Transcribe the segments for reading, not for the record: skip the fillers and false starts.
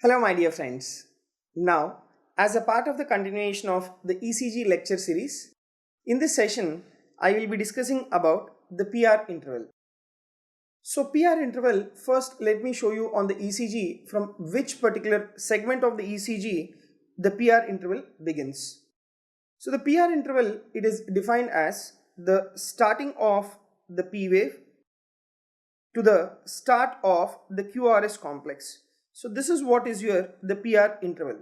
Hello my dear friends. Now, as a part of the continuation of the ECG lecture series, in this session I will be discussing about the PR interval. So PR interval, first let me show you on the ECG from which particular segment of the ECG the PR interval begins. So the PR interval, it is defined as the starting of the P wave to the start of the QRS complex. So this is what is the PR interval.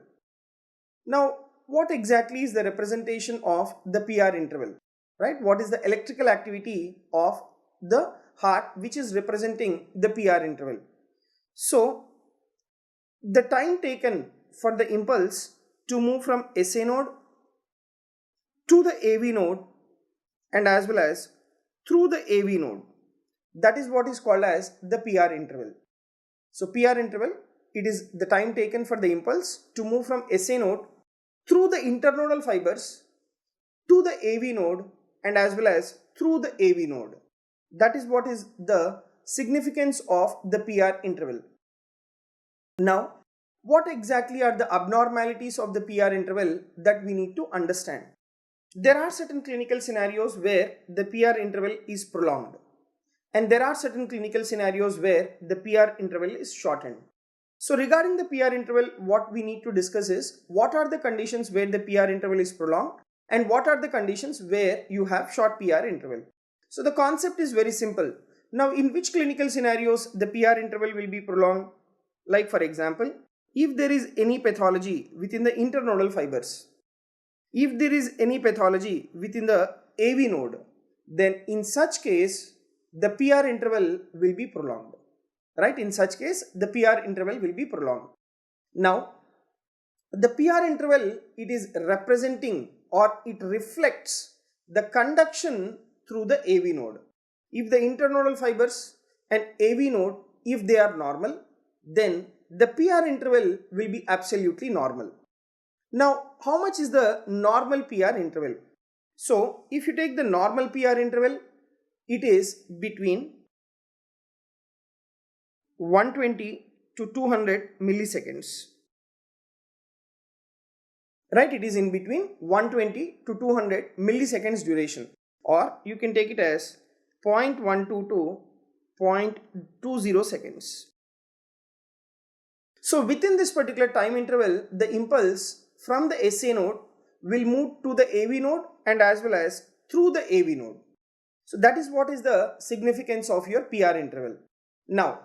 Now, what exactly is the representation of the PR interval, right? What is the electrical activity of the heart which is representing the PR interval? So, the time taken for the impulse to move from SA node to the AV node and as well as through the AV node, that is what is called as the PR interval. So, PR interval, it is the time taken for the impulse to move from SA node through the internodal fibers to the AV node and as well as through the AV node. That is what is the significance of the PR interval. Now, what exactly are the abnormalities of the PR interval that we need to understand? There are certain clinical scenarios where the PR interval is prolonged, and there are certain clinical scenarios where the PR interval is shortened. So regarding the PR interval, what we need to discuss is what are the conditions where the PR interval is prolonged and what are the conditions where you have short PR interval. So the concept is very simple. Now, in which clinical scenarios the PR interval will be prolonged? Like for example, if there is any pathology within the internodal fibers, if there is any pathology within the AV node, then in such case the PR interval will be prolonged. Right? In such case, the PR interval will be prolonged. Now, the PR interval, it is representing or it reflects the conduction through the AV node. If the internodal fibers and AV node, if they are normal, then the PR interval will be absolutely normal. Now, how much is the normal PR interval? So, if you take the normal PR interval, it is between 120 to 200 milliseconds. Right, it is in between 120 to 200 milliseconds duration, or you can take it as 0.12 to 0.20 seconds. So within this particular time interval, the impulse from the SA node will move to the AV node and as well as through the AV node. So that is what is the significance of your PR interval. Now,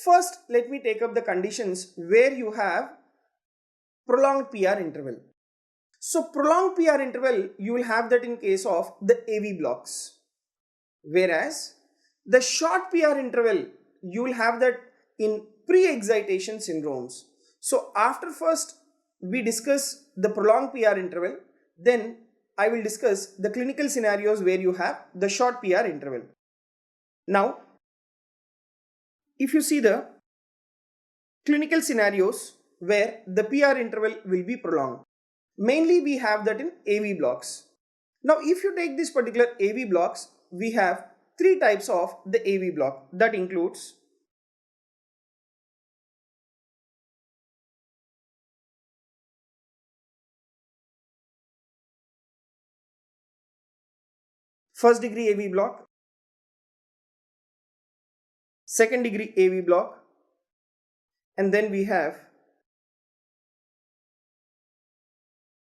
first, let me take up the conditions where you have prolonged PR interval. So, prolonged PR interval, you will have that in case of the AV blocks. Whereas, the short PR interval, you will have that in pre-excitation syndromes. So, after first we discuss the prolonged PR interval, then I will discuss the clinical scenarios where you have the short PR interval. Now, if you see the clinical scenarios where the PR interval will be prolonged, mainly we have that in AV blocks. Now, if you take this particular AV blocks, we have three types of the AV block. That includes first degree AV block, second degree AV block, and then we have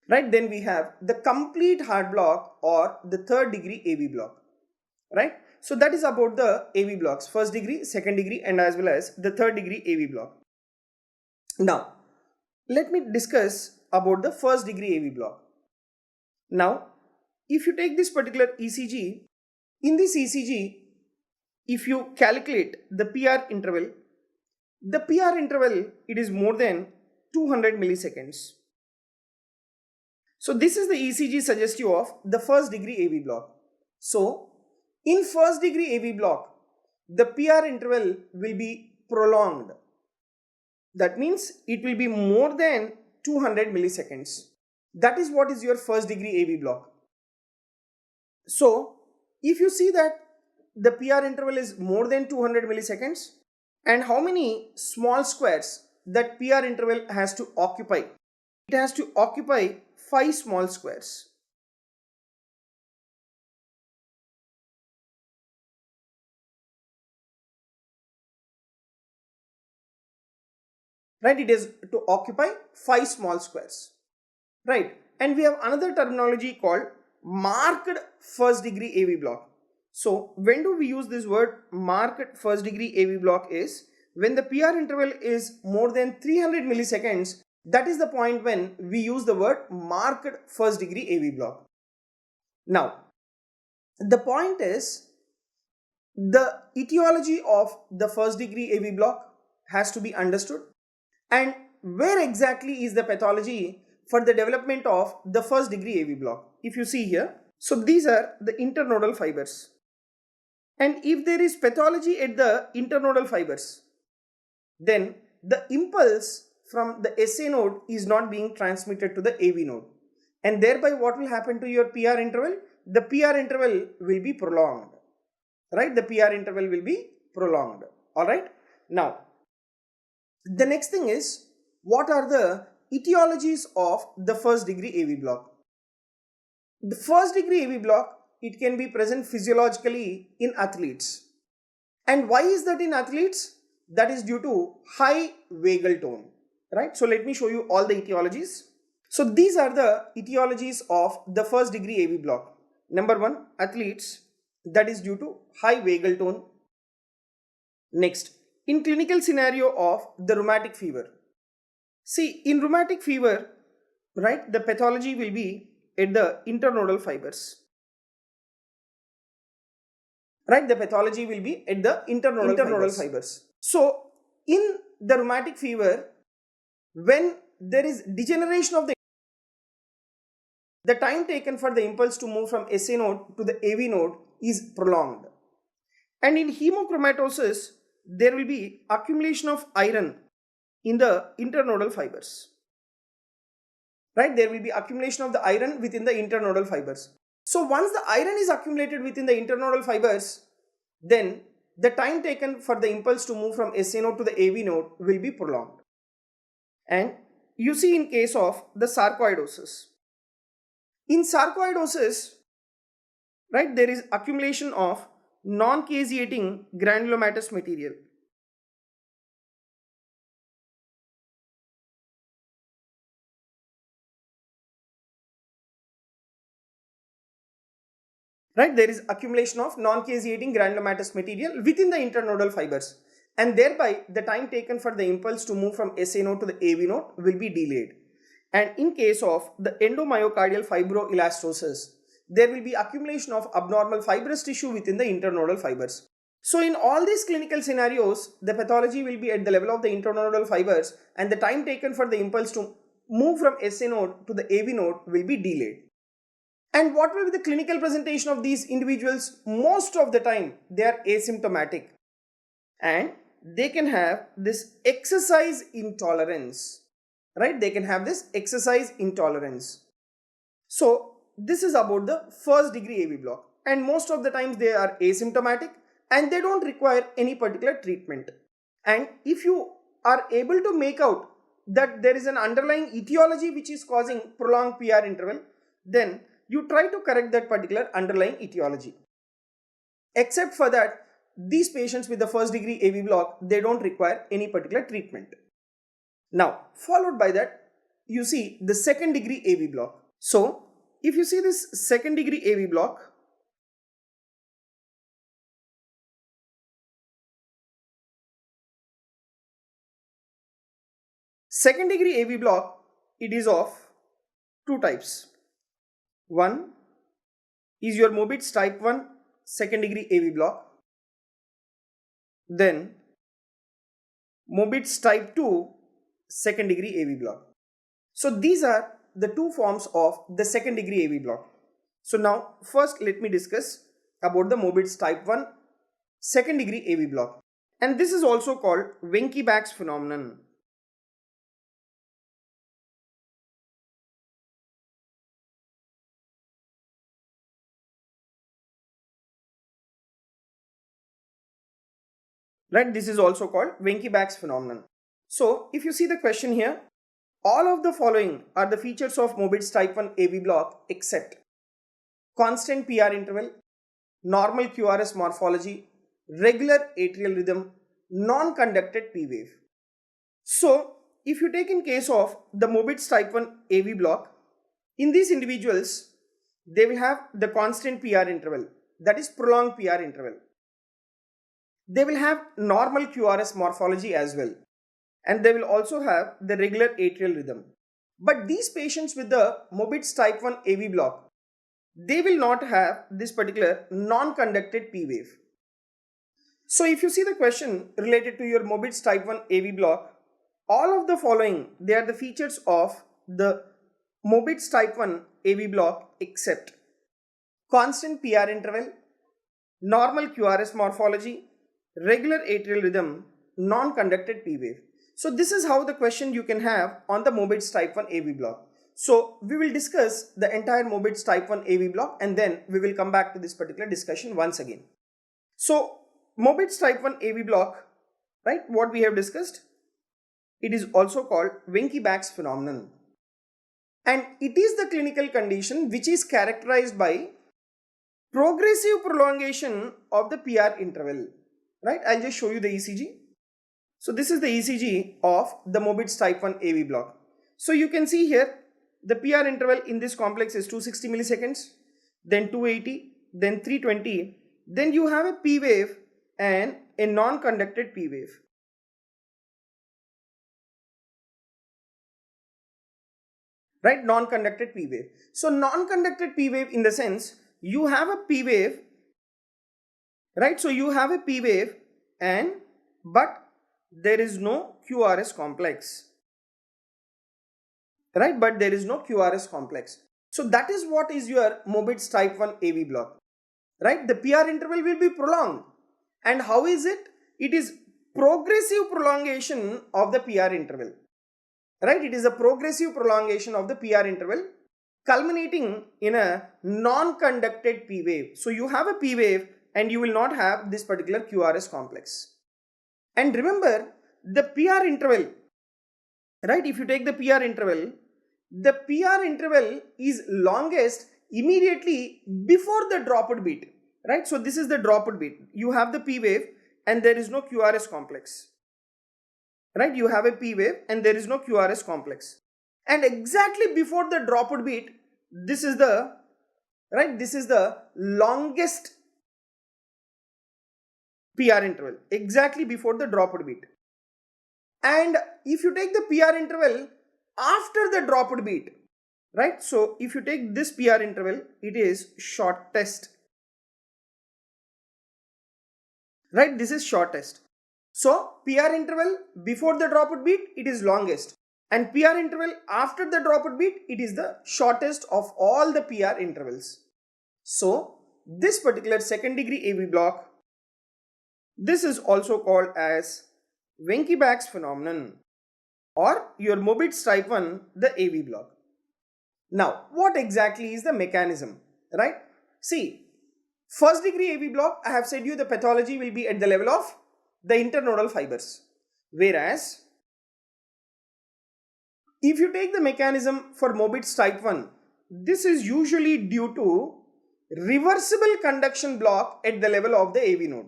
then we have the complete heart block or the third degree AV block, right? So that is about the AV blocks, first degree, second degree, and as well as the third degree AV block. Now, let me discuss about the first degree AV block. Now, if you take this particular ECG, in this ECG, if you calculate the PR interval, it is more than 200 milliseconds. So this is the ECG suggestive of the first degree AV block. So in first degree AV block, the PR interval will be prolonged. That means it will be more than 200 milliseconds. That is what is your first degree AV block. So if you see that the PR interval is more than 200 milliseconds, and how many small squares that PR interval has to occupy? It has to occupy 5 small squares. Right, it is to occupy 5 small squares. Right, and we have another terminology called marked first degree AV block. So when do we use this word marked first degree AV block is when the PR interval is more than 300 milliseconds. That is the point when we use the word marked first degree AV block. Now, the point is the etiology of the first degree AV block has to be understood, and where exactly is the pathology for the development of the first degree AV block. If you see here, so these are the internodal fibers, and if there is pathology at the internodal fibers, then the impulse from the SA node is not being transmitted to the AV node, and thereby what will happen to your PR interval? The PR interval will be prolonged, right? The PR interval will be prolonged. All right. Now, the next thing is, what are the etiologies of the first degree AV block? The first degree AV block, it can be present physiologically in athletes. And why is that in athletes? That is due to high vagal tone, right? So let me show you all the etiologies. So these are the etiologies of the first degree AV block. Number 1, athletes, that is due to high vagal tone. Next, in clinical scenario of the rheumatic fever. See, in rheumatic fever, right, the pathology will be at the internodal fibers. Right, the pathology will be at the internodal fibers. So, in the rheumatic fever, when there is degeneration of the time taken for the impulse to move from SA node to the AV node is prolonged. And in hemochromatosis, there will be accumulation of iron in the internodal fibers. Right, there will be accumulation of the iron within the internodal fibers. So once the iron is accumulated within the internodal fibers, then the time taken for the impulse to move from SA node to the AV node will be prolonged. And you see in case of the sarcoidosis. In sarcoidosis, right, there is accumulation of non-caseating granulomatous material. Right, there is accumulation of non-caseating granulomatous material within the internodal fibers, and thereby the time taken for the impulse to move from SA node to the AV node will be delayed. And in case of the endomyocardial fibroelastosis, there will be accumulation of abnormal fibrous tissue within the internodal fibers. So in all these clinical scenarios, the pathology will be at the level of the internodal fibers, and the time taken for the impulse to move from SA node to the AV node will be delayed. And what will be the clinical presentation of these individuals? Most of the time they are asymptomatic, and they can have this exercise intolerance, right? They can have this exercise intolerance. So this is about the first degree AV block, and most of the times they are asymptomatic and they don't require any particular treatment. And if you are able to make out that there is an underlying etiology which is causing prolonged PR interval, then you try to correct that particular underlying etiology. Except for that, these patients with the first degree AV block, they don't require any particular treatment. Now, followed by that, you see the second degree AV block. So, if you see this second degree AV block, second degree AV block, it is of two types. One is your Mobitz Type 1 second degree AV block. Then Mobitz Type 2 second degree AV block. So these are the two forms of the second degree AV block. So now first let me discuss about the Mobitz Type 1 second degree AV block. And this is also called Wenckebach's phenomenon. Right, this is also called Wenckebach's phenomenon. So if you see the question here, all of the following are the features of Mobitz type 1 AV block except constant PR interval, normal QRS morphology, regular atrial rhythm, non-conducted P wave. So if you take in case of the Mobitz type 1 AV block, in these individuals, they will have the constant PR interval, that is prolonged PR interval. They will have normal QRS morphology as well, and they will also have the regular atrial rhythm. But these patients with the Mobitz type 1 AV block, they will not have this particular non-conducted P wave. So if you see the question related to your Mobitz type 1 AV block, all of the following, they are the features of the Mobitz type 1 AV block except constant PR interval, normal QRS morphology, regular atrial rhythm, non-conducted P wave. So this is how the question you can have on the Mobitz type 1 AV block. So we will discuss the entire Mobitz type 1 AV block and then we will come back to this particular discussion once again. So Mobitz type 1 AV block, right, what we have discussed, it is also called Wenckebach's phenomenon. And it is the clinical condition which is characterized by progressive prolongation of the PR interval. Right, I'll just show you the ECG. So this is the ECG of the Mobitz type 1 AV block. So you can see here the PR interval in this complex is 260 milliseconds, then 280, then 320, then you have a P wave and a non-conducted P wave. Right, non-conducted P wave. So non-conducted P wave in the sense you have a P wave, right? So you have a P wave but there is no QRS complex, right? But there is no QRS complex. So that is what is your Mobitz type 1 AV block, right? The PR interval will be prolonged. And how is it? It is progressive prolongation of the PR interval, right? It is a progressive prolongation of the PR interval culminating in a non-conducted P wave. So you have a P wave and you will not have this particular QRS complex. And remember the PR interval, right? If you take the PR interval is longest immediately before the dropped beat, right? So this is the dropped beat. You have the P wave and there is no QRS complex, right? You have a P wave and there is no QRS complex. And exactly before the dropped beat, this is the, right? This is the longest PR interval, exactly before the dropped beat. And if you take the PR interval after the dropped beat, right? So if you take this PR interval, it is shortest, right? This is shortest. So PR interval before the dropped beat, it is longest, and PR interval after the dropped beat, it is the shortest of all the PR intervals. So this particular second degree AV block, this is also called as Wenckebach's phenomenon or your Mobitz type 1, the AV block. Now, what exactly is the mechanism, right? See, first degree AV block, I have said you the pathology will be at the level of the internodal fibers. Whereas, if you take the mechanism for Mobitz type 1, this is usually due to reversible conduction block at the level of the AV node.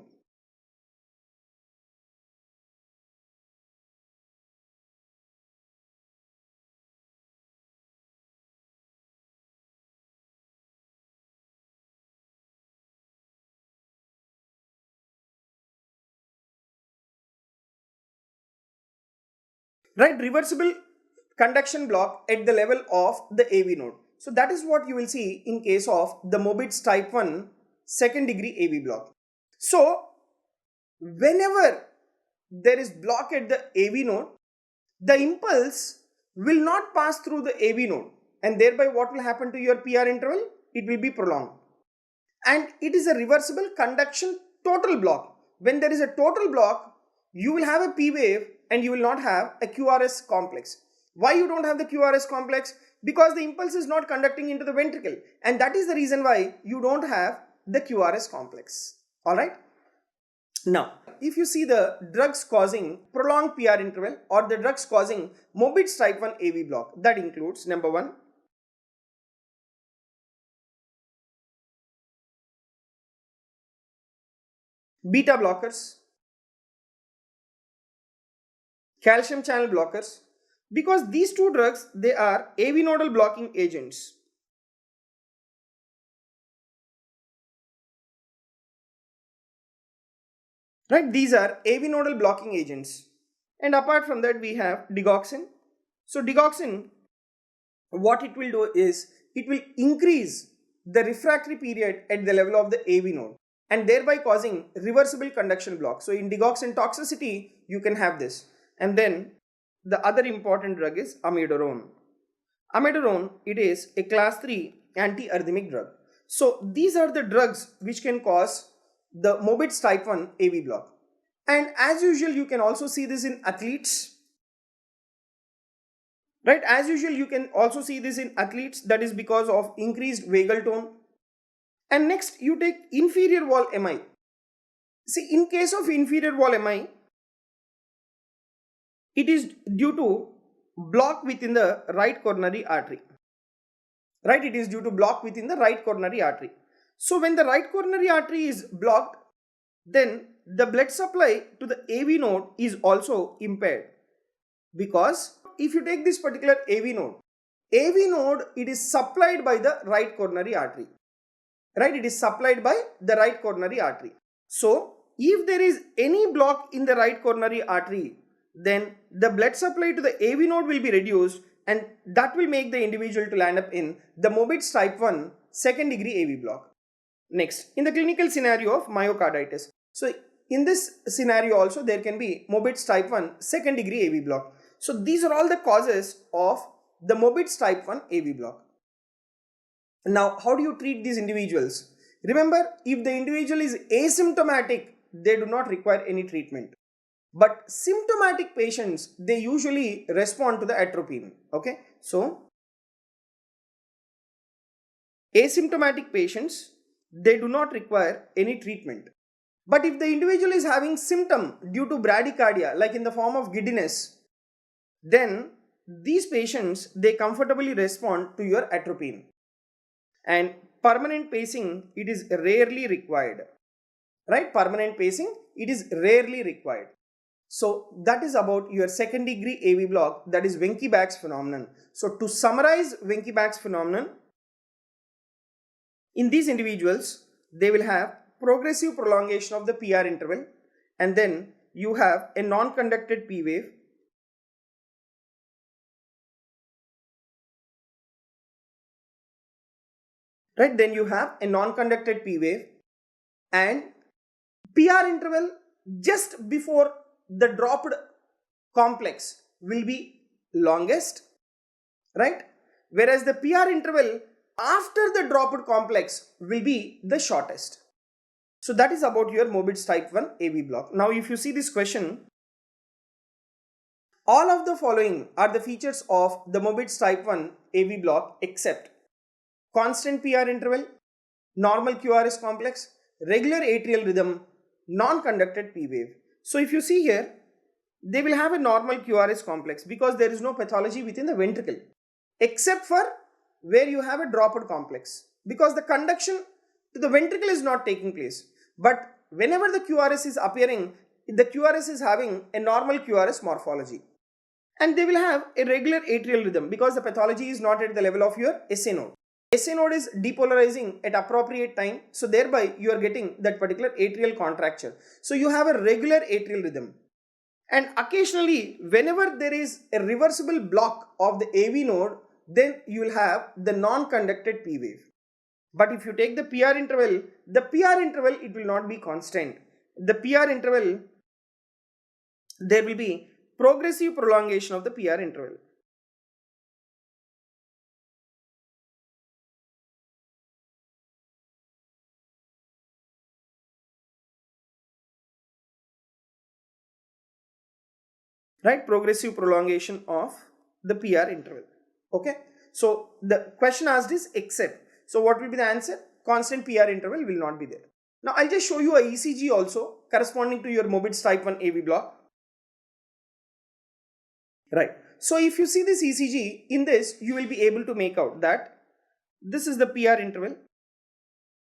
Right, reversible conduction block at the level of the AV node. So that is what you will see in case of the Mobitz type 1 second degree AV block. So whenever there is block at the AV node, the impulse will not pass through the AV node, and thereby what will happen to your PR interval? It will be prolonged. And it is a reversible conduction total block. When there is a total block, you will have a P wave and you will not have a QRS complex. Why you don't have the QRS complex? Because the impulse is not conducting into the ventricle, and that is the reason why you don't have the QRS complex. Alright. Now, if you see the drugs causing prolonged PR interval or the drugs causing Mobitz type 1 AV block, that includes number 1, beta blockers, calcium channel blockers, because these two drugs, they are AV nodal blocking agents. Right, these are AV nodal blocking agents. And apart from that, we have digoxin. So digoxin, what it will do is it will increase the refractory period at the level of the AV node and thereby causing reversible conduction block. So in digoxin toxicity, you can have this. And then the other important drug is amiodarone. Amiodarone, it is a class 3 anti-arrhythmic drug. So these are the drugs which can cause the Mobitz type 1 AV block. And as usual, you can also see this in athletes. Right, as usual, you can also see this in athletes, that is because of increased vagal tone. And next, you take inferior wall Mi. See, in case of inferior wall Mi, it is due to block within the right coronary artery. Right, it is due to block within the right coronary artery. So when the right coronary artery is blocked, then the blood supply to the AV node is also impaired. Because if you take this particular AV node, it is supplied by the right coronary artery. Right, it is supplied by the right coronary artery. So if there is any block in the right coronary artery, then the blood supply to the AV node will be reduced, and that will make the individual to land up in the Mobitz type 1 second degree AV block. Next, in the clinical scenario of myocarditis. So in this scenario also there can be Mobitz type 1 second degree AV block. So these are all the causes of the Mobitz type 1 AV block. Now, how do you treat these individuals? Remember, if the individual is asymptomatic, they do not require any treatment. But symptomatic patients, they usually respond to the atropine. Okay, so asymptomatic patients, they do not require any treatment. But if the individual is having symptom due to bradycardia, like in the form of giddiness, then these patients, they comfortably respond to your atropine. And permanent pacing, it is rarely required. Right, permanent pacing, it is rarely required. So that is about your second degree AV block, that is Wenckebach's phenomenon. So to summarize Wenckebach's phenomenon, in these individuals, they will have progressive prolongation of the PR interval, and then you have a non-conducted P wave. Right, then you have a non-conducted P wave and PR interval just before the dropped complex will be longest, right? Whereas the PR interval after the dropped complex will be the shortest. So that is about your Mobitz type 1 AV block. Now if you see this question, all of the following are the features of the Mobitz type 1 AV block except constant PR interval, normal QRS complex, regular atrial rhythm, non-conducted P wave. So if you see here, they will have a normal QRS complex because there is no pathology within the ventricle, except for where you have a dropped complex, because the conduction to the ventricle is not taking place. But whenever the QRS is appearing, the QRS is having a normal QRS morphology. And they will have a regular atrial rhythm because the pathology is not at the level of your SA node. SA node is depolarizing at appropriate time, so thereby you are getting that particular atrial contracture. So you have a regular atrial rhythm. And occasionally, whenever there is a reversible block of the AV node, then you will have the non-conducted P wave. But if you take the PR interval, it will not be constant. The PR interval, there will be progressive prolongation of the PR interval. Right, progressive prolongation of the PR interval. Okay, so the question asked is except. So what will be the answer? Constant PR interval will not be there. Now I'll just show you a ECG also corresponding to your Mobitz type 1 AV block. Right. So if you see this ECG, in this you will be able to make out that this is the PR interval.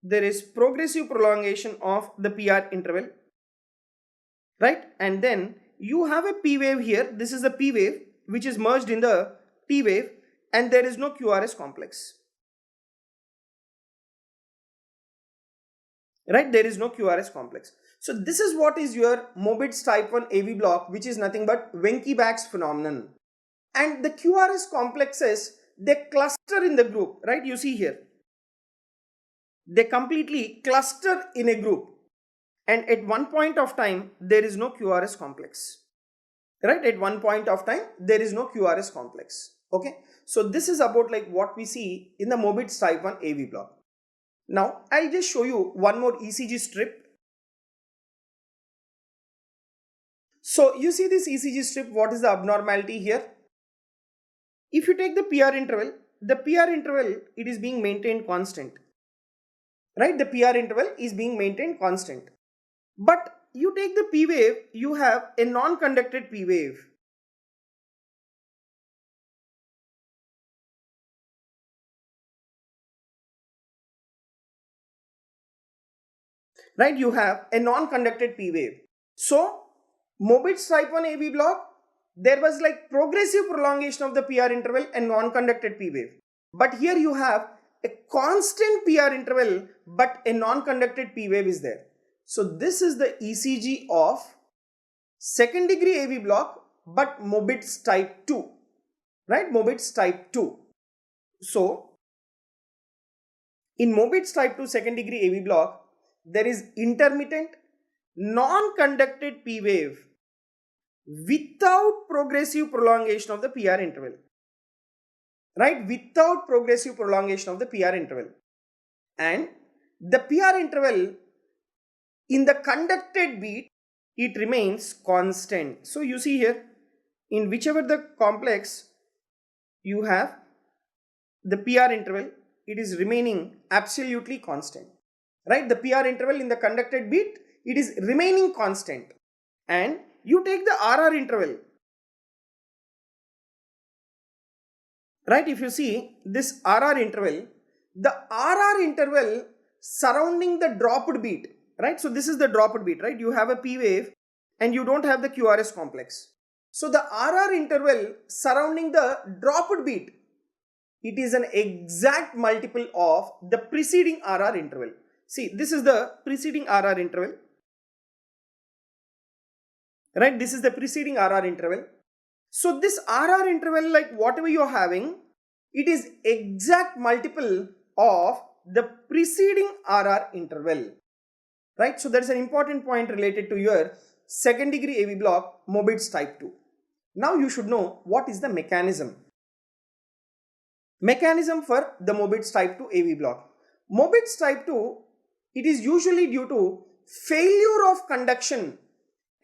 There is progressive prolongation of the PR interval. Right. And then you have a P wave here. This is the P wave which is merged in the T wave, and there is no QRS complex. Right, there is no QRS complex. So this is what is your Mobitz type 1 AV block, which is nothing but Wenckebach's phenomenon. And the QRS complexes, they cluster in the group, right? You see here. They completely cluster in a group. And at one point of time, there is no QRS complex. Right, at one point of time, there is no QRS complex. Okay. So this is about like what we see in the Mobitz type 1 AV block. Now, I'll just show you one more ECG strip. So, you see this ECG strip, what is the abnormality here? If you take the PR interval, it is being maintained constant. Right, the PR interval is being maintained constant. But you take the P wave, you have a non-conducted P wave. Right, you have a non-conducted P wave. So, Mobitz type 1 AV block, there was like progressive prolongation of the PR interval and non-conducted P wave. But here you have a constant PR interval but a non-conducted P wave is there. So, this is the ECG of second degree AV block but Mobitz type 2. Right, Mobitz type 2. So, in Mobitz type 2 second degree AV block, there is intermittent non-conducted P wave without progressive prolongation of the PR interval. Right, without progressive prolongation of the PR interval. And the PR interval in the conducted beat, it remains constant. So you see here, in whichever the complex you have, the PR interval, it is remaining absolutely constant. Right, the PR interval in the conducted beat, it is remaining constant. And you take the RR interval. Right, if you see this RR interval, the RR interval surrounding the dropped beat. Right, so this is the dropped beat. Right, you have a P wave and you don't have the QRS complex. So the RR interval surrounding the dropped beat, it is an exact multiple of the preceding RR interval. See, this is the preceding RR interval. Right, this is the preceding RR interval. So this RR interval, like whatever you are having, it is exact multiple of the preceding RR interval. Right, so that is an important point related to your second degree AV block Mobitz type 2. Now you should know what is the mechanism. Mechanism for the Mobitz type 2 AV block. Mobitz type 2, it is usually due to failure of conduction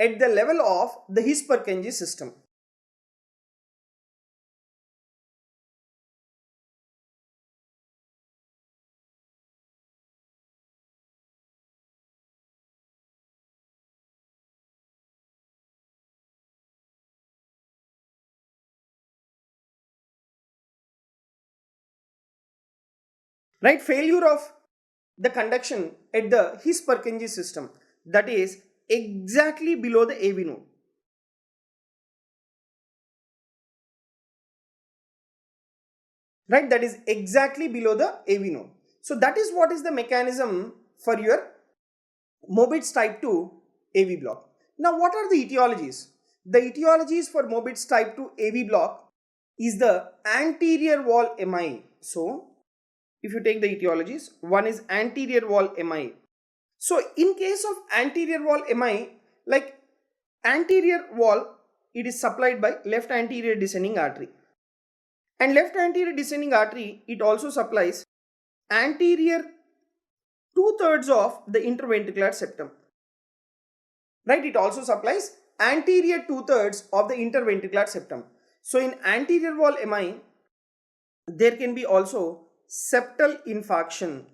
at the level of the His-Purkinje system. Right, failure of the conduction at the His-Purkinje system, that is exactly below the AV node. Right, that is exactly below the AV node. So that is what is the mechanism for your Mobitz type 2 AV block. Now what are the etiologies? The etiologies for Mobitz type 2 AV block is the anterior wall Mi. So if you take the etiologies, one is anterior wall Mi. So in case of anterior wall Mi, like anterior wall, it is supplied by left anterior descending artery. And left anterior descending artery, it also supplies anterior 2/3 of the interventricular septum. Right, it also supplies anterior 2/3 of the interventricular septum. So in anterior wall Mi, there can be also septal infarction.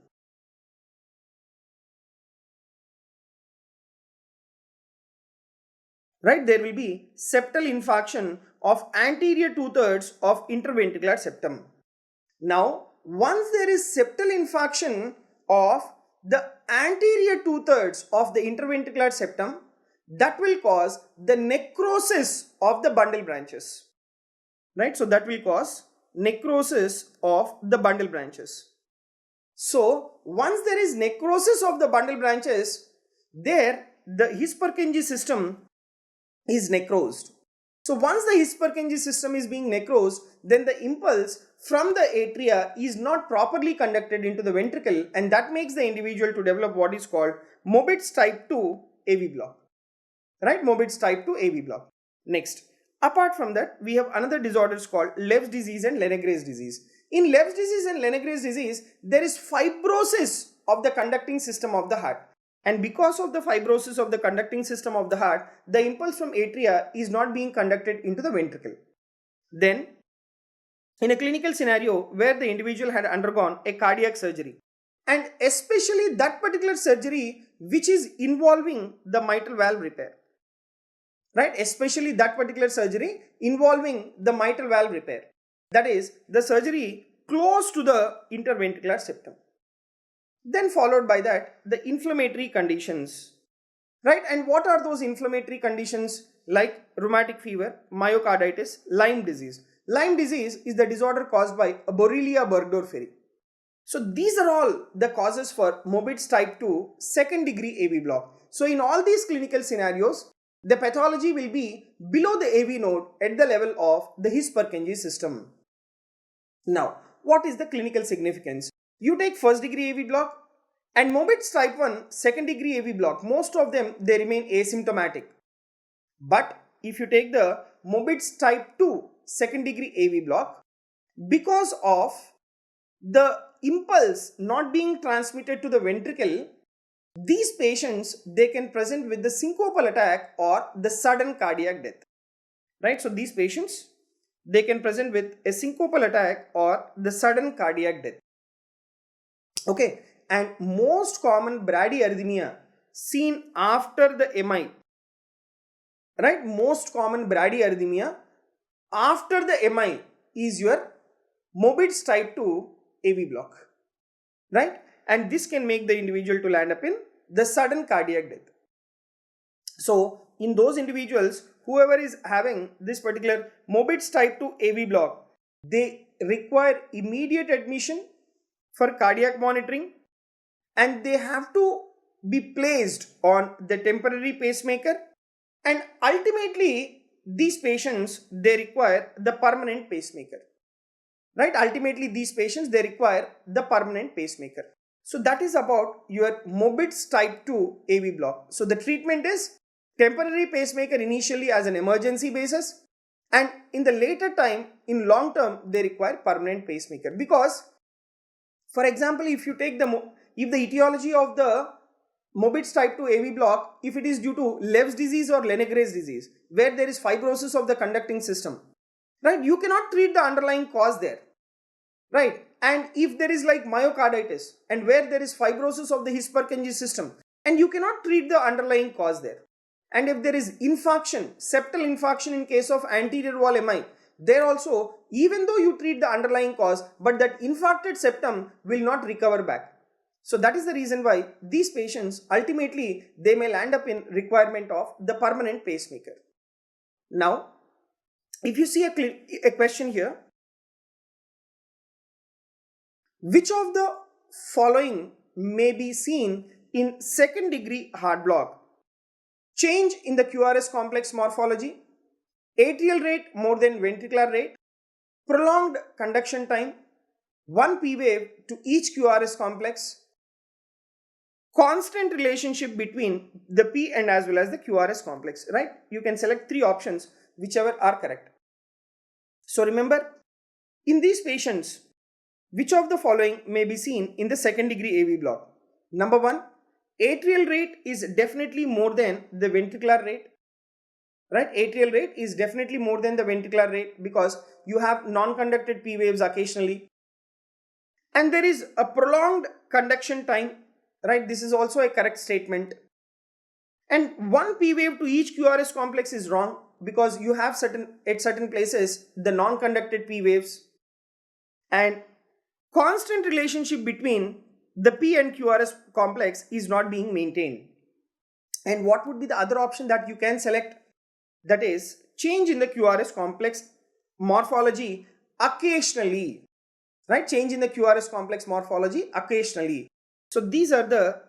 right? There will be septal infarction of anterior 2/3 of interventricular septum. Now, once there is septal infarction of the anterior 2/3 of the interventricular septum, that will cause the necrosis of the bundle branches, right? So that will cause necrosis of the bundle branches. So once there is necrosis of the bundle branches, there the His-Purkinje system is necrosed. So once the His-Purkinje system is being necrosed, then the impulse from the atria is not properly conducted into the ventricle, and that makes the individual to develop what is called Mobitz Type 2 AV block. Right? Mobitz Type 2 AV block. Next, apart from that, we have another disorders called Lev's disease and Lenigraze disease. In Lev's disease and Lenigraze disease, there is fibrosis of the conducting system of the heart. And because of the fibrosis of the conducting system of the heart, the impulse from atria is not being conducted into the ventricle. Then, in a clinical scenario where the individual had undergone a cardiac surgery, and especially that particular surgery which is involving the mitral valve repair, right? Especially that particular surgery involving the mitral valve repair, that is the surgery close to the interventricular septum. Then followed by that, the inflammatory conditions, right? And what are those inflammatory conditions? Like rheumatic fever, myocarditis, Lyme disease. Lyme disease is the disorder caused by a Borrelia burgdorferi. So these are all the causes for Mobitz type 2 second degree AV block. So in all these clinical scenarios, the pathology will be below the AV node at the level of the His-Purkinje system. Now, what is the clinical significance? You take first degree AV block and Mobitz type 1 second degree AV block, most of them they remain asymptomatic. But if you take the Mobitz type 2 second degree AV block, because of the impulse not being transmitted to the ventricle, these patients they can present with the syncopal attack or the sudden cardiac death, right? So these patients they can present with a syncopal attack or the sudden cardiac death. Okay, and most common bradyarrhythmia seen after the MI, right? Most common bradyarrhythmia after the MI is your Mobitz type 2 AV block, right? And this can make the individual to land up in the sudden cardiac death. So in those individuals, whoever is having this particular Mobitz type 2 AV block, they require immediate admission for cardiac monitoring, and they have to be placed on the temporary pacemaker, and ultimately these patients they require the permanent pacemaker, right? Ultimately these patients they require the permanent pacemaker. So that is about your Mobitz type 2 AV block. So the treatment is temporary pacemaker initially as an emergency basis, and in the later time, in long term, they require permanent pacemaker. Because for example, if you take if the etiology of the Mobitz type 2 AV block, if it is due to Lev's disease or Lenigraze disease, where there is fibrosis of the conducting system, right? You cannot treat the underlying cause there, right? And if there is like myocarditis and where there is fibrosis of the His-Purkinje system, and you cannot treat the underlying cause there. And if there is infarction, septal infarction in case of anterior wall Mi, there also, even though you treat the underlying cause, but that infarcted septum will not recover back. So that is the reason why these patients ultimately they may land up in requirement of the permanent pacemaker. Now, if you see a question here, which of the following may be seen in second degree heart block? Change in the QRS complex morphology, atrial rate more than ventricular rate, prolonged conduction time, one P wave to each QRS complex, constant relationship between the P and as well as the QRS complex, right? You can select three options, whichever are correct. So remember, in these patients, which of the following may be seen in the second degree AV block? Number one, atrial rate is definitely more than the ventricular rate, right? Atrial rate is definitely more than the ventricular rate because you have non-conducted P waves occasionally. And there is a prolonged conduction time, right? This is also a correct statement. And one P wave to each QRS complex is wrong, because you have at certain places the non-conducted P waves, and constant relationship between the P and QRS complex is not being maintained. And what would be the other option that you can select? That is change in the QRS complex morphology occasionally, right? Change in the QRS complex morphology occasionally. So these are the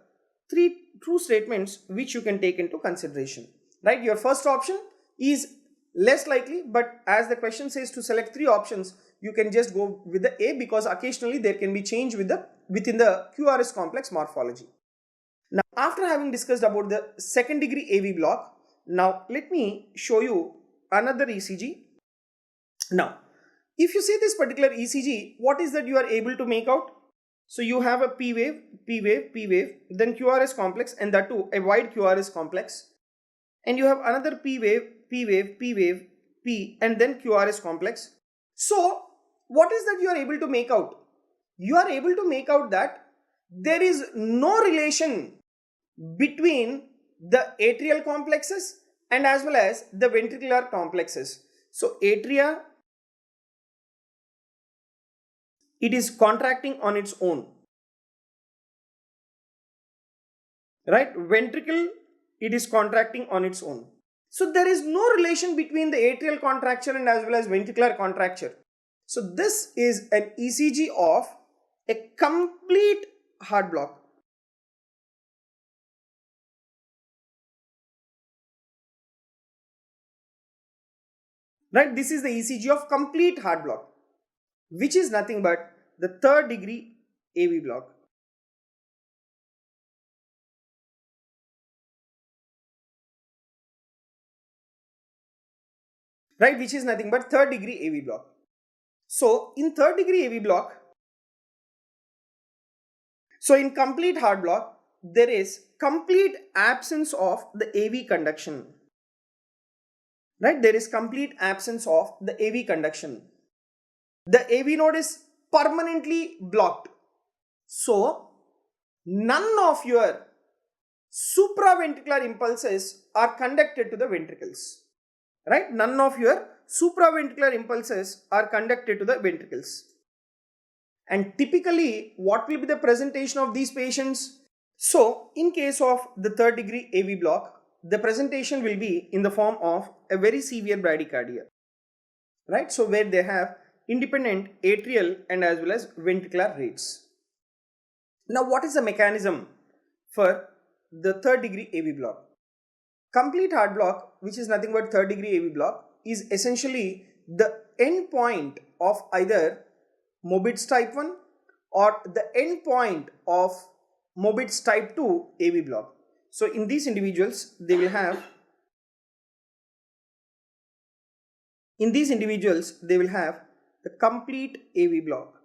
three true statements which you can take into consideration, right? Your first option is less likely, but as the question says to select three options, you can just go with the A, because occasionally there can be change within the QRS complex morphology. Now, after having discussed about the second degree AV block, now let me show you another ECG. Now, if you see this particular ECG, what is that you are able to make out? So you have a P wave, P wave, P wave, then QRS complex, and that too a wide QRS complex. And you have another P wave, P wave, P wave, P, and then QRS complex. So what is that you are able to make out? You are able to make out that there is no relation between the atrial complexes and as well as the ventricular complexes. So atria, it is contracting on its own, right? Ventricle, it is contracting on its own. So there is no relation between the atrial contracture and as well as ventricular contracture. So this is an ECG of a complete heart block. Right, this is the ECG of complete heart block, which is nothing but the third degree AV block. Right, which is nothing but third degree AV block. So in third degree AV block, so in complete heart block, there is complete absence of the AV conduction. Right, there is complete absence of the AV conduction. The AV node is permanently blocked. So none of your supraventricular impulses are conducted to the ventricles. Right, none of your supraventricular impulses are conducted to the ventricles. And typically, what will be the presentation of these patients? So in case of the third degree AV block, the presentation will be in the form of a very severe bradycardia, right? So where they have independent atrial and as well as ventricular rates. Now what is the mechanism for the third degree AV block? Complete heart block, which is nothing but third degree AV block, is essentially the end point of either Mobitz Type 1 or the end point of Mobitz Type 2 AV block. So in these individuals, they will have the complete AV block.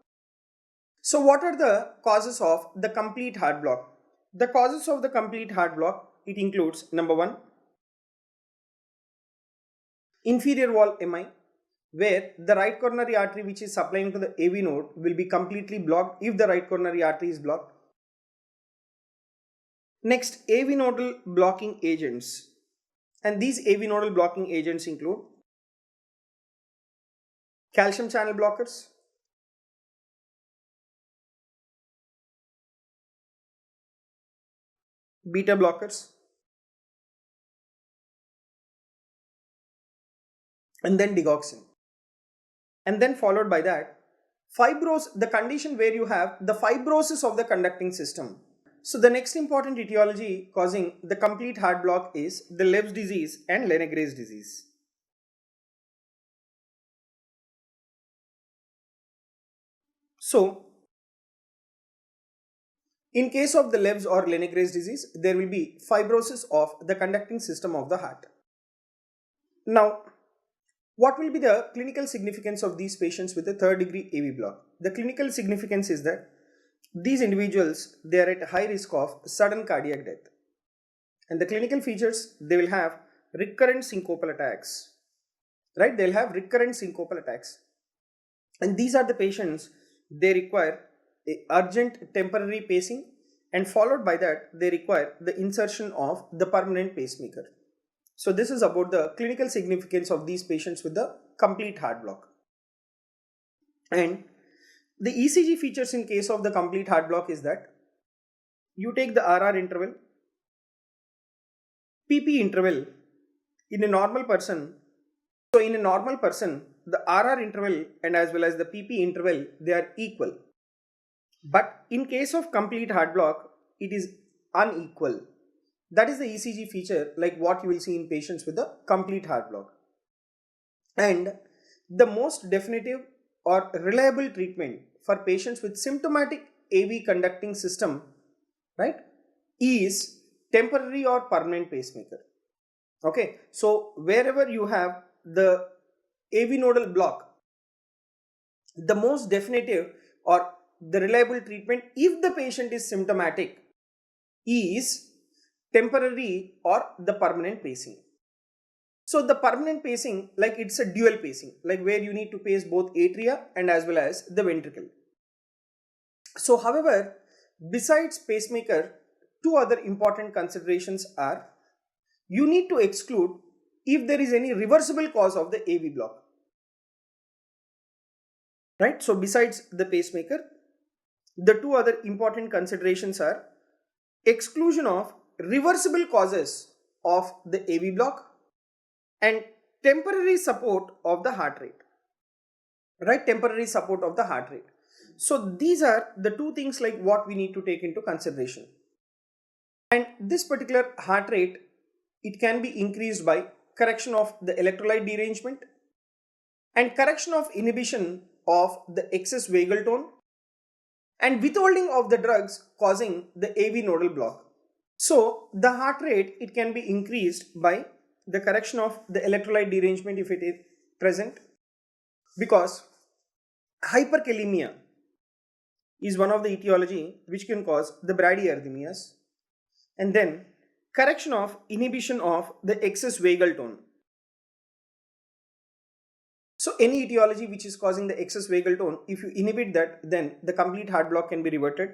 So what are the causes of the complete heart block? The causes of the complete heart block, it includes number 1, inferior wall Mi, where the right coronary artery which is supplying to the AV node will be completely blocked if the right coronary artery is blocked. Next, AV nodal blocking agents, and these AV nodal blocking agents include calcium channel blockers, beta blockers, and then digoxin. And then followed by that, the condition where you have the fibrosis of the conducting system. So the next important etiology causing the complete heart block is the Lebb's disease and Lenigraze disease. So in case of the Lebb's or Lenigraze disease, there will be fibrosis of the conducting system of the heart. Now, what will be the clinical significance of these patients with a third degree AV block? The clinical significance is that these individuals, they are at high risk of sudden cardiac death. And the clinical features, they will have recurrent syncopal attacks. Right? They'll have recurrent syncopal attacks. And these are the patients, they require a urgent temporary pacing and followed by that they require the insertion of the permanent pacemaker. So this is about the clinical significance of these patients with the complete heart block. And the ECG features in case of the complete heart block is that you take the RR interval, PP interval in a normal person. So in a normal person, the RR interval and as well as the PP interval, they are equal. But in case of complete heart block, it is unequal. That is the ECG feature like what you will see in patients with the complete heart block. And the most definitive or reliable treatment for patients with symptomatic AV conducting system, right, is temporary or permanent pacemaker. Okay, so wherever you have the AV nodal block, the most definitive or the reliable treatment if the patient is symptomatic is temporary or the permanent pacing. So the permanent pacing, like it's a dual pacing, like where you need to pace both atria and as well as the ventricle. So however, besides pacemaker, two other important considerations are you need to exclude if there is any reversible cause of the AV block. Right? So besides the pacemaker, the two other important considerations are exclusion of reversible causes of the AV block and temporary support of the heart rate. Right? Temporary support of the heart rate. So these are the two things like what we need to take into consideration. And this particular heart rate, it can be increased by correction of the electrolyte derangement and correction of inhibition of the excess vagal tone and withholding of the drugs causing the AV nodal block. So the heart rate, it can be increased by the correction of the electrolyte derangement if it is present, because hyperkalemia is one of the etiology which can cause the bradyarrhythmias, and then correction of inhibition of the excess vagal tone. So any etiology which is causing the excess vagal tone, if you inhibit that, then the complete heart block can be reverted.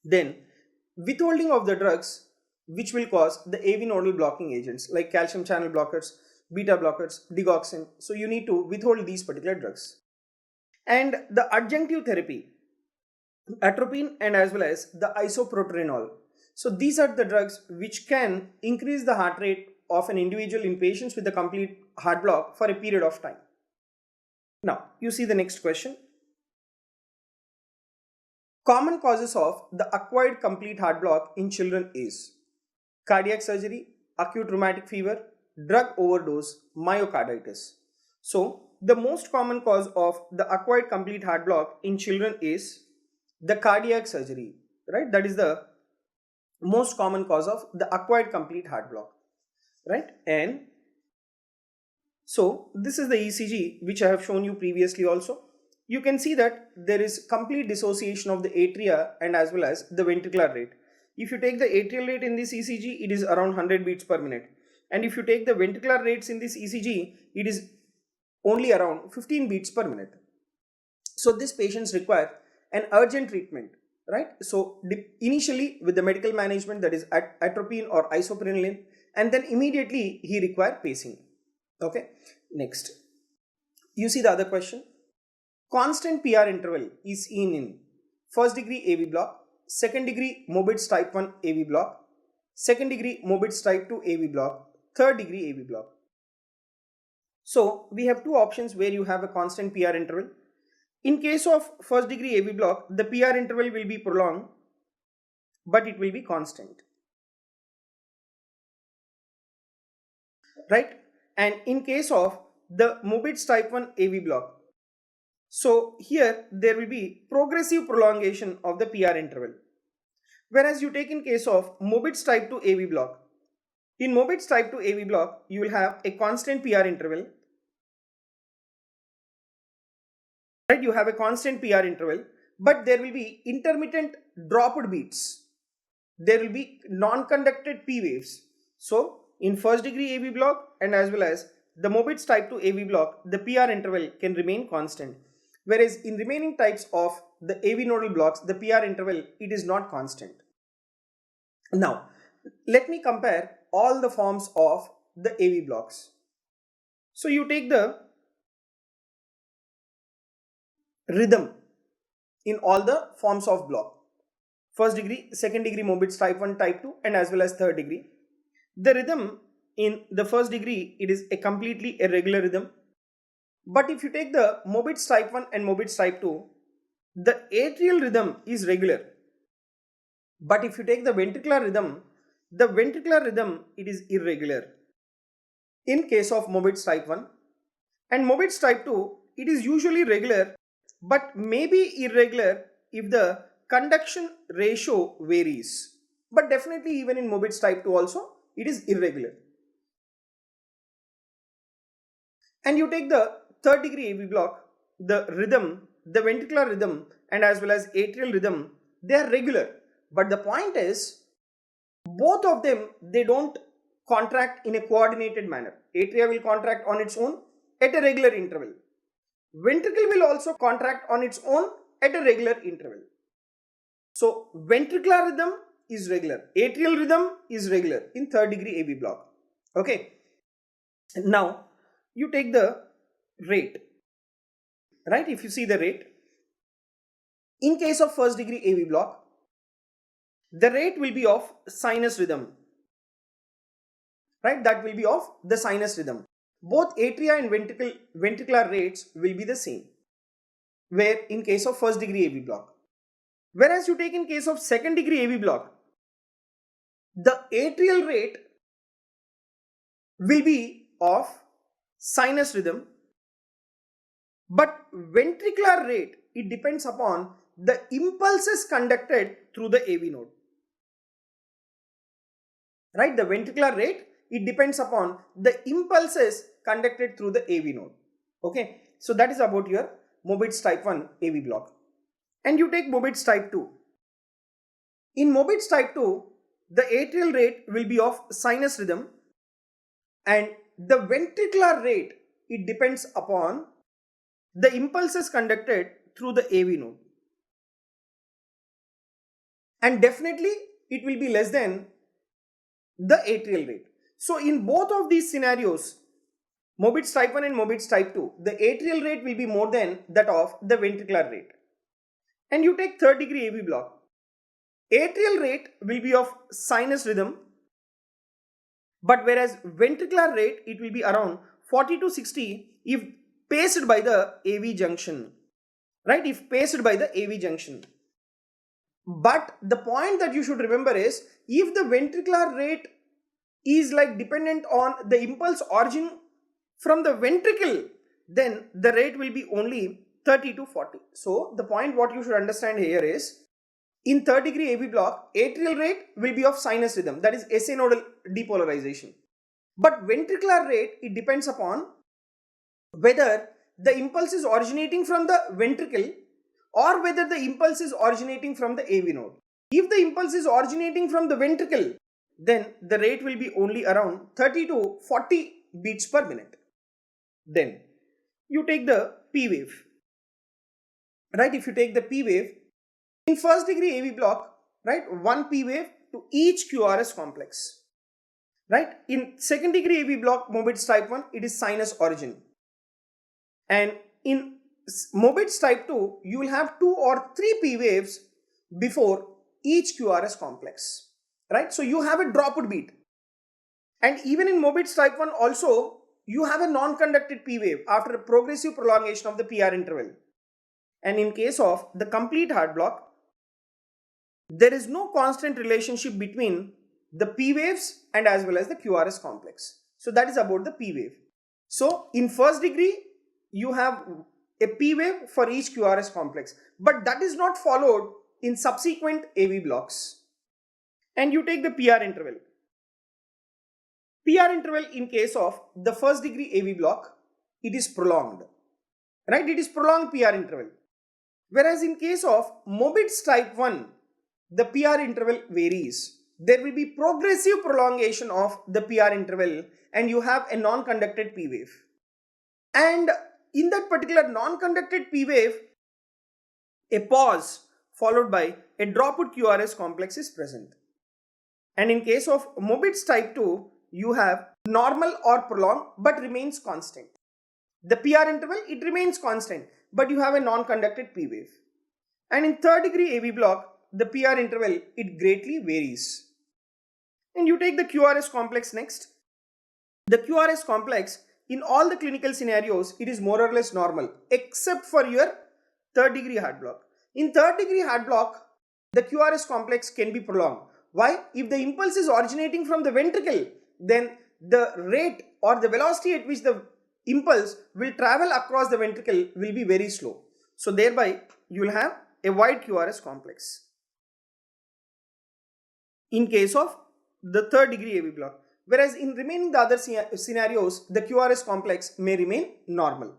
Then withholding of the drugs which will cause the AV nodal blocking agents like calcium channel blockers, beta blockers, digoxin. So you need to withhold these particular drugs. And the adjunctive therapy, atropine and as well as the isoproterenol. So these are the drugs which can increase the heart rate of an individual in patients with a complete heart block for a period of time. Now, you see the next question. Common causes of the acquired complete heart block in children is cardiac surgery, acute rheumatic fever, drug overdose, myocarditis. So, the most common cause of the acquired complete heart block in children is the cardiac surgery, right? That is the most common cause of the acquired complete heart block, right? And so this is the ECG which I have shown you previously also. You can see that there is complete dissociation of the atria and as well as the ventricular rate. If you take the atrial rate in this ECG, it is around 100 beats per minute. And if you take the ventricular rates in this ECG, it is only around 15 beats per minute. So these patients require an urgent treatment, right? So initially with the medical management, that is atropine or isoprenaline, and then immediately he require pacing. Okay, next. You see the other question. Constant PR interval is seen in first degree AV block, second degree Mobitz Type 1 AV block, second degree Mobitz Type 2 AV block, third degree AV block. So we have two options where you have a constant PR interval. In case of first degree AV block, the PR interval will be prolonged, but it will be constant. Right? And in case of the Mobitz Type 1 AV block, so here there will be progressive prolongation of the PR interval. Whereas you take in case of Mobitz Type 2 AV block, in Mobitz Type 2 AV block, you will have a constant PR interval. Right? You have a constant PR interval, but there will be intermittent dropped beats. There will be non-conducted P waves. So in first degree AV block and as well as the Mobitz Type 2 AV block, the PR interval can remain constant. whereas in remaining types of the AV nodal blocks, the PR interval, it is not constant. Now, let me compare all the forms of the AV blocks. So you take the rhythm in all the forms of block. First degree, second degree Mobitz type 1, type 2 and as well as third degree. The rhythm in the first degree, it is a completely irregular rhythm. But if you take the Mobitz type 1 and Mobitz type 2, the atrial rhythm is regular. But if you take the ventricular rhythm, it is irregular in case of Mobitz type 1. And Mobitz type 2, it is usually regular but may be irregular if the conduction ratio varies. But definitely even in Mobitz type 2 also, it is irregular. And you take the third degree AV block, the rhythm, the ventricular rhythm and as well as atrial rhythm, they are regular. But the point is, both of them, they don't contract in a coordinated manner. Atria will contract on its own at a regular interval. Ventricle will also contract on its own at a regular interval. So ventricular rhythm is regular, atrial rhythm is regular in third degree AV block. Okay. Now you take the rate, right? If you see the rate, in case of first degree AV block, the rate will be of sinus rhythm, right? That will be of the sinus rhythm. Both atria and ventricular rates will be the same, where in case of first degree AV block. Whereas you take in case of second degree AV block, the atrial rate will be of sinus rhythm, but ventricular rate, it depends upon the impulses conducted through the AV node. Right? The ventricular rate, it depends upon the impulses conducted through the AV node. Okay. So that is about your Mobitz type 1 AV block. And you take Mobitz type 2. In Mobitz type 2, the atrial rate will be of sinus rhythm and the ventricular rate, it depends upon the impulses conducted through the AV node. And definitely it will be less than the atrial rate. So in both of these scenarios, Mobitz type 1 and Mobitz type 2, the atrial rate will be more than that of the ventricular rate. And you take third degree AV block. Atrial rate will be of sinus rhythm, but whereas ventricular rate, it will be around 40 to 60 if paced by the AV junction, right? If paced by the AV junction. But the point that you should remember is, if the ventricular rate is like dependent on the impulse origin from the ventricle, then the rate will be only 30 to 40. So the point what you should understand here is, in third degree AV block, atrial rate will be of sinus rhythm, that is SA nodal depolarization. But ventricular rate, it depends upon whether the impulse is originating from the ventricle or whether the impulse is originating from the AV node. If the impulse is originating from the ventricle, then the rate will be only around 30 to 40 beats per minute. Then you take the P wave, right? If you take the P wave, in first degree AV block, right, one P wave to each QRS complex, right? In second degree AV block, Mobitz type 1, it is sinus origin. And in Mobitz type 2, you will have 2 or 3 P waves before each QRS complex, right? So you have a dropped beat. And even in Mobitz type 1 also, you have a non-conducted P wave after a progressive prolongation of the PR interval. And in case of the complete heart block, there is no constant relationship between the P waves and as well as the QRS complex. So that is about the P wave. So in first degree, you have a P wave for each QRS complex, but that is not followed in subsequent AV blocks. And you take the PR interval. PR interval in case of the first degree AV block, it is prolonged, right? It is prolonged PR interval. Whereas in case of Mobitz type 1, the PR interval varies. There will be progressive prolongation of the PR interval and you have a non-conducted P wave. And in that particular non-conducted P wave, a pause followed by a dropout QRS complex is present. And in case of Mobitz type 2, you have normal or prolonged but remains constant. The PR interval, it remains constant, but you have a non-conducted P wave. And in third degree AV block, the PR interval, it greatly varies. And you take the QRS complex next. The QRS complex, in all the clinical scenarios, it is more or less normal, except for your third degree heart block. In third degree heart block, the QRS complex can be prolonged. Why? If the impulse is originating from the ventricle, then the rate or the velocity at which the impulse will travel across the ventricle will be very slow. So thereby, you will have a wide QRS complex in case of the third degree AV block. Whereas in remaining the other scenarios, the QRS complex may remain normal.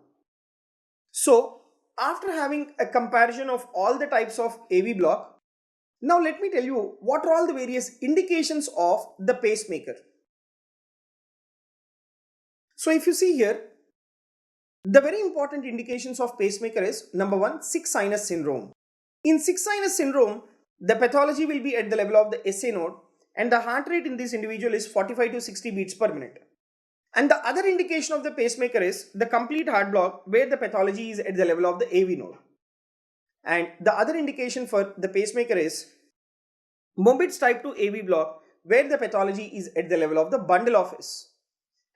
So after having a comparison of all the types of AV block, now let me tell you what are all the various indications of the pacemaker. So if you see here, the very important indications of pacemaker is number 1, sick sinus syndrome. In sick sinus syndrome, the pathology will be at the level of the SA node and the heart rate in this individual is 45 to 60 beats per minute. And the other indication of the pacemaker is the complete heart block where the pathology is at the level of the AV node. And the other indication for the pacemaker is Mobitz type 2 AV block where the pathology is at the level of the bundle of S.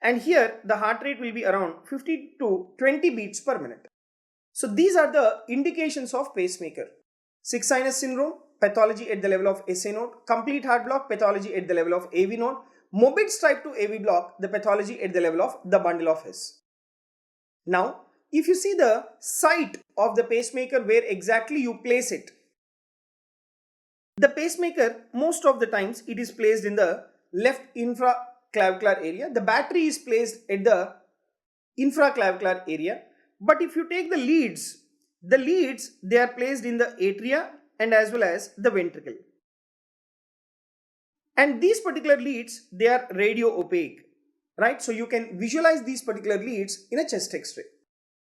And here the heart rate will be around 50 to 20 beats per minute. So these are the indications of pacemaker. Sick sinus syndrome, pathology at the level of SA node, complete heart block, pathology at the level of AV node, Mobitz type 2 AV block, the pathology at the level of the bundle of S. Now, if you see the site of the pacemaker where exactly you place it, the pacemaker most of the times it is placed in the left infraclavicular area. The battery is placed at the infraclavicular area. But if you take the leads they are placed in the atria and as well as the ventricle. And these particular leads, they are radio opaque, right? So you can visualize these particular leads in a chest x-ray.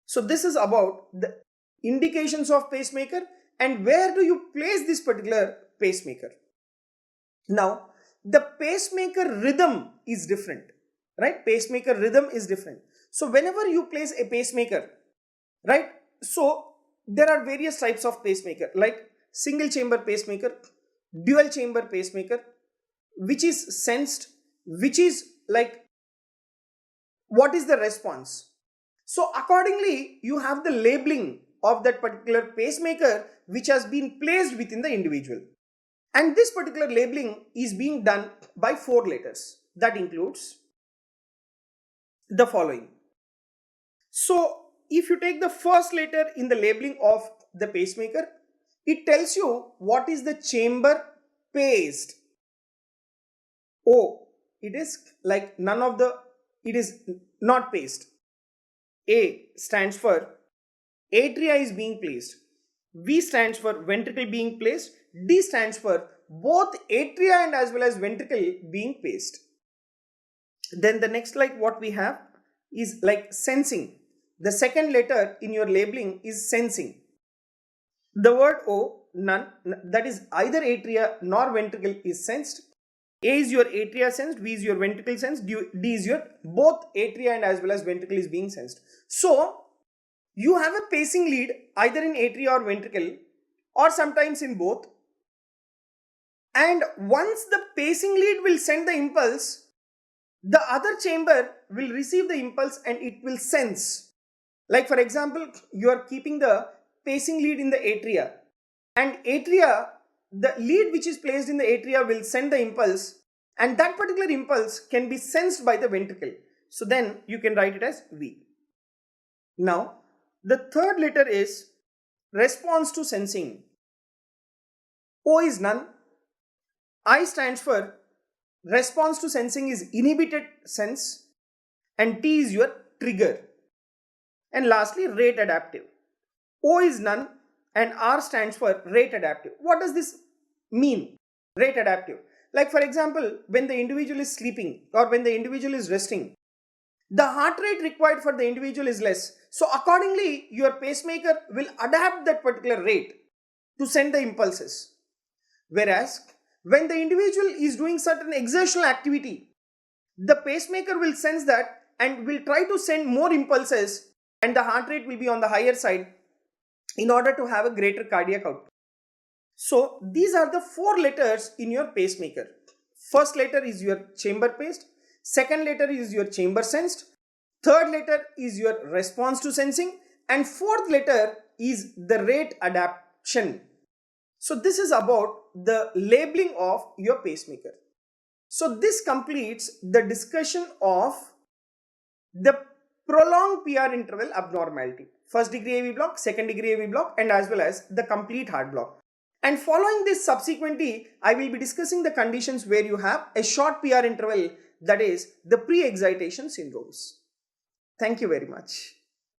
So this is about the indications of pacemaker and where do you place this particular pacemaker. Now, the pacemaker rhythm is different, right? Pacemaker rhythm is different. So whenever you place a pacemaker, right? So there are various types of pacemaker like single chamber pacemaker, dual chamber pacemaker, which is sensed, which is like what is the response. So accordingly, you have the labeling of that particular pacemaker which has been placed within the individual. And this particular labeling is being done by 4 letters. That includes the following. So if you take the first letter in the labeling of the pacemaker, it tells you what is the chamber paced. O, it is like none of the, it is not paced. A stands for atria is being placed. V stands for ventricle being placed. D stands for both atria and as well as ventricle being paced. Then the next like what we have is like sensing. The second letter in your labeling is sensing. The word O, none, that is either atria nor ventricle is sensed. A is your atria sensed, V is your ventricle sensed, D is your both atria and as well as ventricle is being sensed. So you have a pacing lead either in atria or ventricle or sometimes in both. And once the pacing lead will send the impulse, the other chamber will receive the impulse and it will sense. Like for example, you are keeping the pacing lead in the atria and atria, the lead which is placed in the atria will send the impulse and that particular impulse can be sensed by the ventricle. So then you can write it as V. Now, the third letter is response to sensing. O is none. I stands for response to sensing is inhibited sense and T is your trigger. And lastly, rate adaptive. O is none and R stands for rate adaptive. What does this mean? Rate adaptive. Like for example, when the individual is sleeping or when the individual is resting, the heart rate required for the individual is less. So accordingly, your pacemaker will adapt that particular rate to send the impulses. Whereas when the individual is doing certain exertional activity, the pacemaker will sense that and will try to send more impulses, and the heart rate will be on the higher side in order to have a greater cardiac output. So these are the 4 letters in your pacemaker. First letter is your chamber paced, second letter is your chamber sensed, third letter is your response to sensing, and fourth letter is the rate adaptation. So this is about the labeling of your pacemaker. So this completes the discussion of the prolonged PR interval abnormality. First degree AV block, second degree AV block, and as well as the complete heart block. And following this subsequently, I will be discussing the conditions where you have a short PR interval, that is the pre-excitation syndromes. Thank you very much.